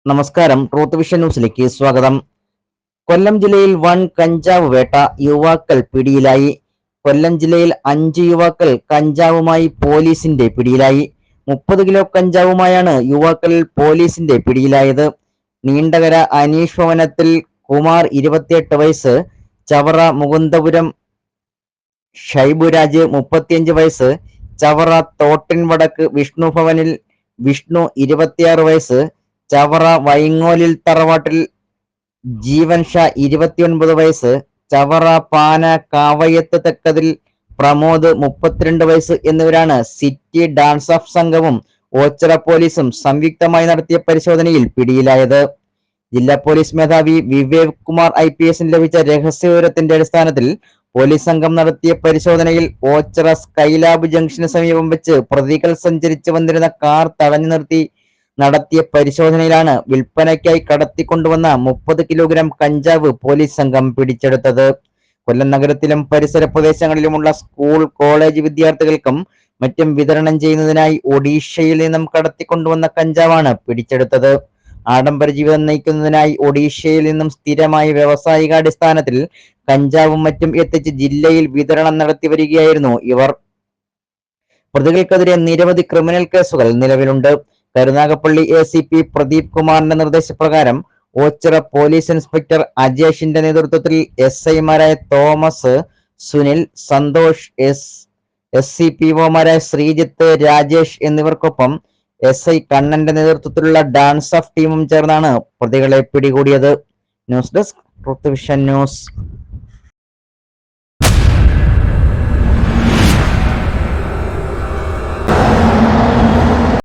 നമസ്കാരം. Truth vision ന്യൂസിലേക്ക് സ്വാഗതം. കൊല്ലം ജില്ലയിൽ വൻ കഞ്ചാവ് വേട്ട, യുവാക്കൾ പിടിയിലായി. കൊല്ലം ജില്ലയിൽ 5 യുവാക്കൾ കഞ്ചാവുമായി പോലീസിന്റെ പിടിയിലായി. 30 കിലോ കഞ്ചാവുമായാണ് യുവാക്കൾ പോലീസിന്റെ പിടിയിലായത്. നീണ്ടകര അനീഷ് ഭവനത്തിൽ കുമാർ 28 വയസ്സ്, ചവറ മുകുന്ദപുരം ഷൈബുരാജ് 35 വയസ്സ്, ചവറ തോട്ടിൻ വടക്ക് വിഷ്ണു ഭവനിൽ വിഷ്ണു 26 വയസ്സ്, ചവറ വൈങ്ങോലിൽ തറവാട്ടിൽ ജീവൻ ഷാ 29 വയസ്സ്, ചവറ പാന കാവയത്ത് തെക്കതിൽ പ്രമോദ് 32 വയസ്സ് എന്നിവരാണ് സിറ്റി ഡാൻസ് ഓഫ് സംഘവും ഓച്ചിറ പോലീസും സംയുക്തമായി നടത്തിയ പരിശോധനയിൽ പിടിയിലായത്. ജില്ലാ പോലീസ് മേധാവി വിവേക് കുമാർ IPS ലഭിച്ച രഹസ്യവിവരത്തിന്റെ അടിസ്ഥാനത്തിൽ പോലീസ് സംഘം നടത്തിയ പരിശോധനയിൽ ഓച്ചിറ സ്കൈലാബ് ജംഗ്ഷന് സമീപം വെച്ച് പ്രതികൾ സഞ്ചരിച്ചു വന്നിരുന്ന കാർ തടഞ്ഞു നിർത്തി നടത്തിയ പരിശോധനയിലാണ് വിൽപ്പനയ്ക്കായി കടത്തിക്കൊണ്ടുവന്ന 30 കിലോഗ്രാം കഞ്ചാവ് പോലീസ് സംഘം പിടിച്ചെടുത്തത്. കൊല്ലം നഗരത്തിലും പരിസര പ്രദേശങ്ങളിലുമുള്ള സ്കൂൾ, കോളേജ് വിദ്യാർത്ഥികൾക്കും മറ്റും വിതരണം ചെയ്യുന്നതിനായി ഒഡീഷയിൽ നിന്നും കടത്തിക്കൊണ്ടുവന്ന കഞ്ചാവാണ് പിടിച്ചെടുത്തത്. ആഡംബര ജീവിതം നയിക്കുന്നതിനായി ഒഡീഷയിൽ നിന്നും സ്ഥിരമായി വ്യാവസായികാടിസ്ഥാനത്തിൽ കഞ്ചാവും മറ്റും എത്തിച്ച് ജില്ലയിൽ വിതരണം നടത്തി വരികയായിരുന്നു ഇവർ. പ്രതികൾക്കെതിരെ നിരവധി ക്രിമിനൽ കേസുകൾ നിലവിലുണ്ട്. കരുനാഗപ്പള്ളി ACP പ്രദീപ് കുമാറിന്റെ നിർദ്ദേശപ്രകാരം ഓച്ചിറ പോലീസ് ഇൻസ്പെക്ടർ അജേഷിന്റെ നേതൃത്വത്തിൽ SI-മാരായ തോമസ്, സുനിൽ, സന്തോഷ്, SCPO-മാരായ ശ്രീജിത്ത്, രാജേഷ് എന്നിവർക്കൊപ്പം SI കണ്ണന്റെ നേതൃത്വത്തിലുള്ള ഡാൻസ് ഓഫ് ടീമും ചേർന്നാണ് പ്രതികളെ പിടികൂടിയത്. News desk, truth vision news.